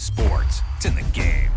sports. It's in the game.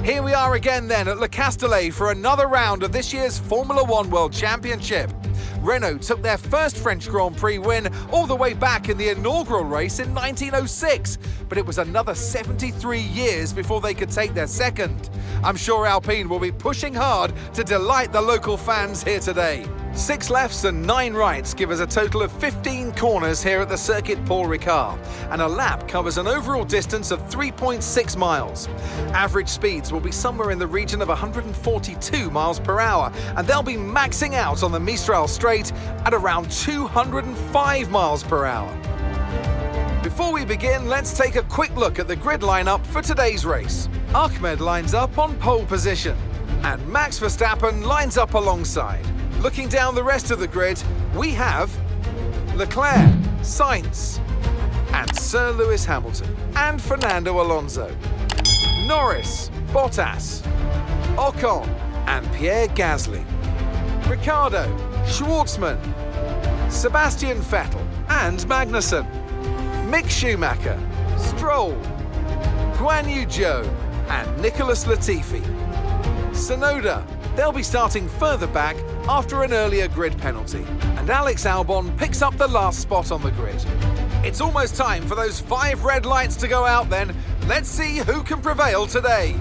Here we are again then at Le Castellet for another round of this year's Formula One World Championship. Renault took their first French Grand Prix win all the way back in the inaugural race in 1906, but it was another 73 years before they could take their second. I'm sure Alpine will be pushing hard to delight the local fans here today. 6 lefts and 9 rights give us a total of 15 corners here at the Circuit Paul Ricard, and a lap covers an overall distance of 3.6 miles. Average speeds will be somewhere in the region of 142 miles per hour, and they'll be maxing out on the Mistral Straight at around 205 miles per hour. Before we begin, let's take a quick look at the grid lineup for today's race. Ahmed lines up on pole position, and Max Verstappen lines up alongside. Looking down the rest of the grid, we have Leclerc, Sainz, and Sir Lewis Hamilton, and Fernando Alonso, Norris, Bottas, Ocon, and Pierre Gasly, Ricciardo, Schwartzman, Sebastian Vettel, and Magnussen, Mick Schumacher, Stroll, Guan Yu Zhou, and Nicholas Latifi. Sonoda, they'll be starting further back after an earlier grid penalty, and Alex Albon picks up the last spot on the grid. It's almost time for those 5 red lights to go out then. Let's see who can prevail today.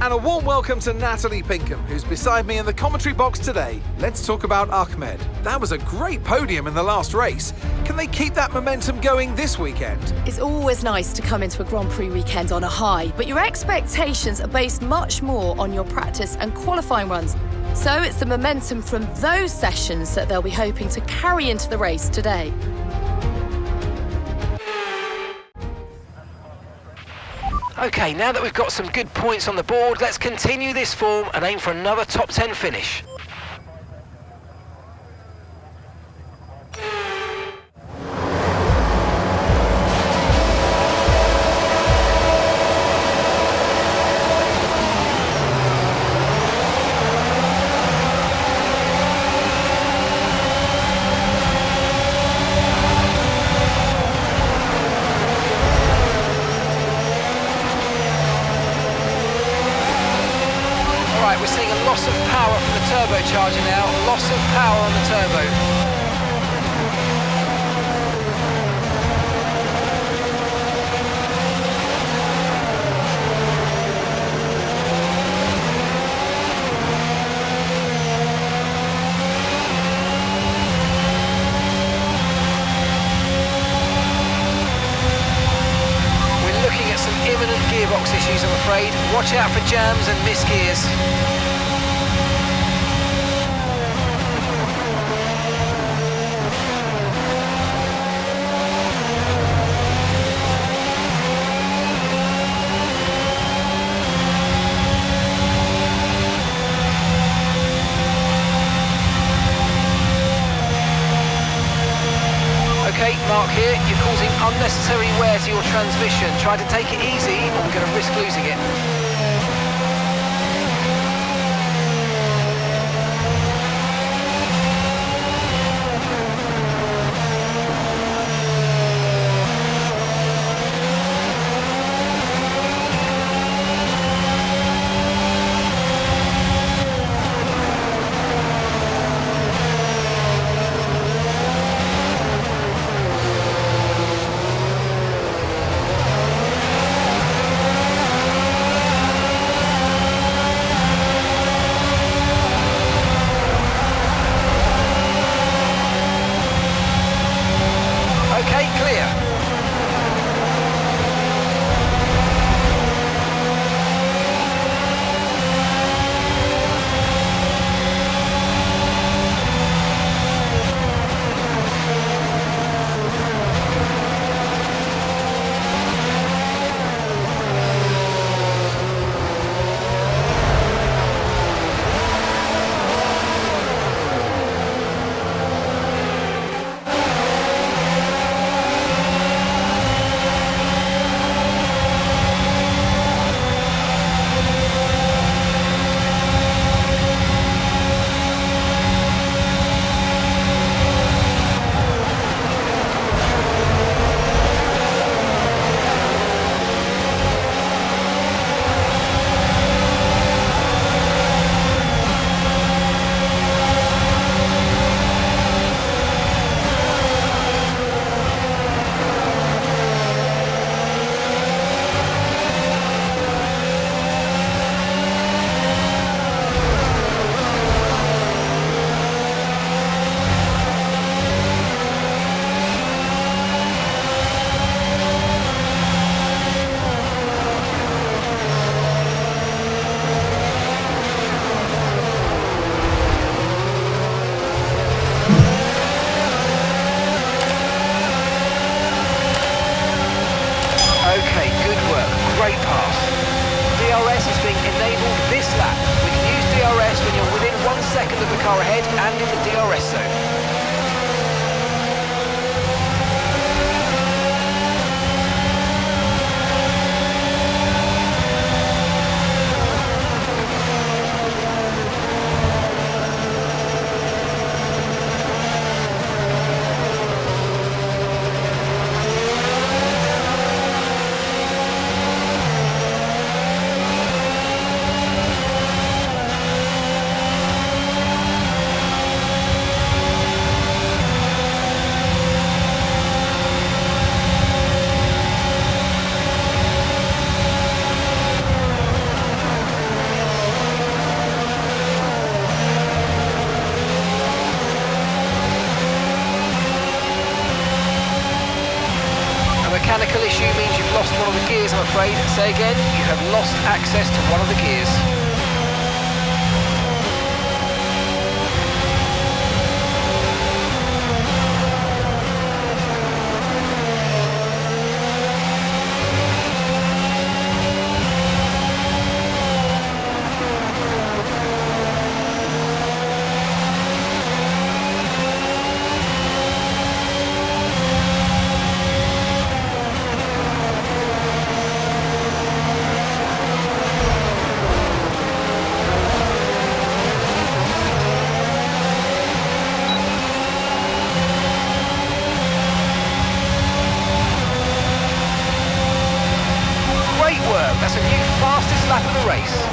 And a warm welcome to Natalie Pinkham, who's beside me in the commentary box today. Let's talk about Ahmed. That was a great podium in the last race. Can they keep that momentum going this weekend? It's always nice to come into a Grand Prix weekend on a high, but your expectations are based much more on your practice and qualifying runs. So it's the momentum from those sessions that they'll be hoping to carry into the race today. Okay, now that we've got some good points on the board, let's continue this form and aim for another top 10 finish. We're seeing a loss of power from the turbocharger now, loss of power on the turbo. We're looking at some imminent gearbox issues, I'm afraid. Watch out for jams and misgears. Okay, Mark here, you're causing unnecessary wear to your transmission. Try to take it easy or we're going to risk losing it. second of the car ahead and in the DRS zone. Mechanical issue means you've lost one of the gears, I'm afraid. Say again, you have lost access to one of the gears. That's a new fastest lap of the race.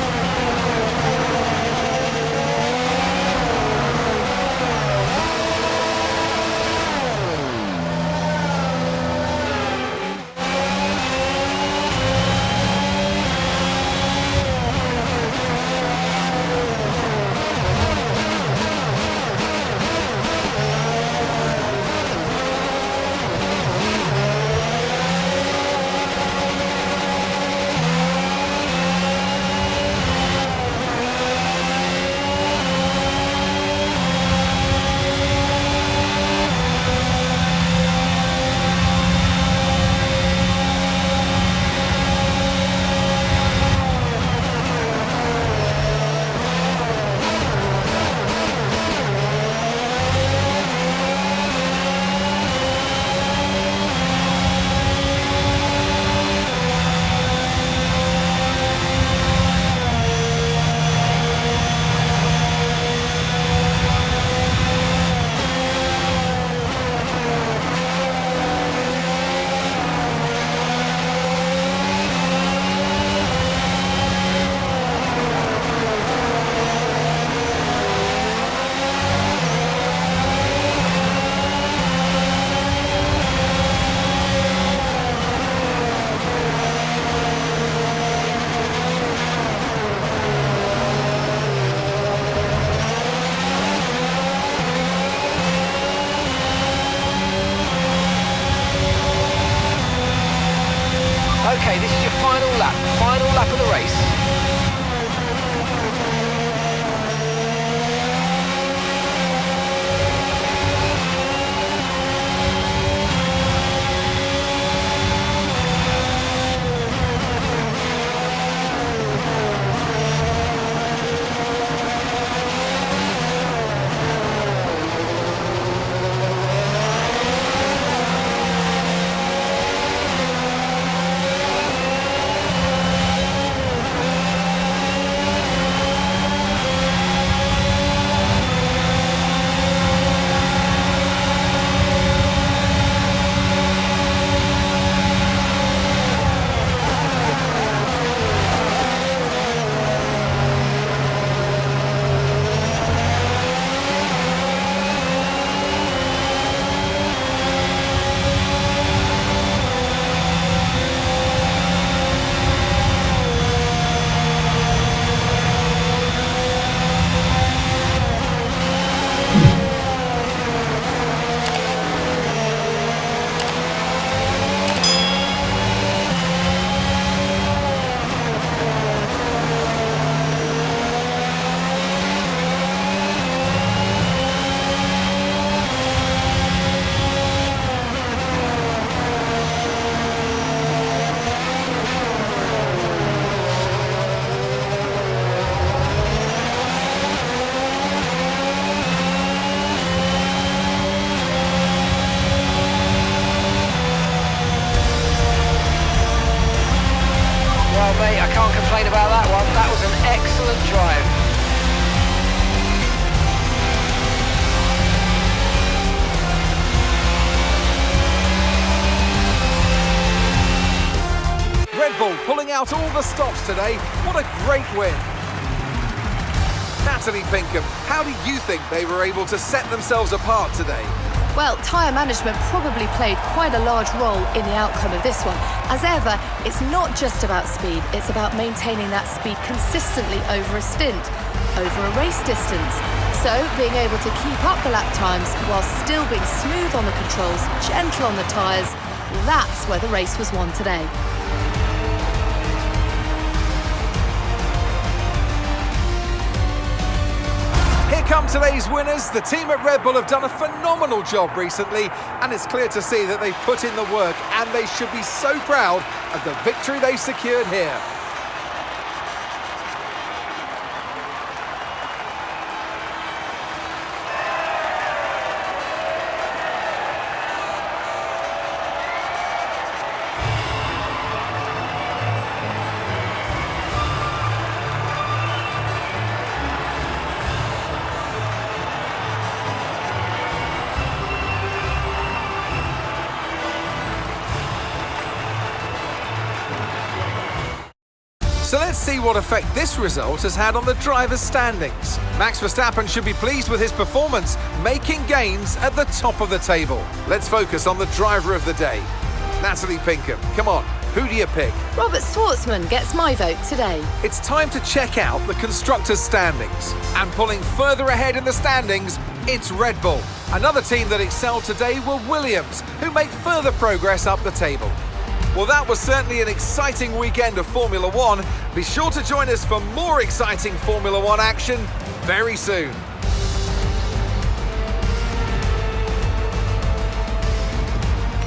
out all the stops today. What a great win. Natalie Pinkham, how do you think they were able to set themselves apart today? Well, tyre management probably played quite a large role in the outcome of this one. As ever, it's not just about speed, it's about maintaining that speed consistently over a stint, over a race distance. So, being able to keep up the lap times while still being smooth on the controls, gentle on the tyres, that's where the race was won today. Here come today's winners. The team at Red Bull have done a phenomenal job recently, and it's clear to see that they've put in the work, and they should be so proud of the victory they've secured here. So let's see what effect this result has had on the drivers' standings. Max Verstappen should be pleased with his performance, making gains at the top of the table. Let's focus on the driver of the day. Natalie Pinkham, come on, who do you pick? Robert Schwartzman gets my vote today. It's time to check out the constructors' standings. And pulling further ahead in the standings, it's Red Bull. Another team that excelled today were Williams, who make further progress up the table. Well, that was certainly an exciting weekend of Formula One. Be sure to join us for more exciting Formula One action very soon.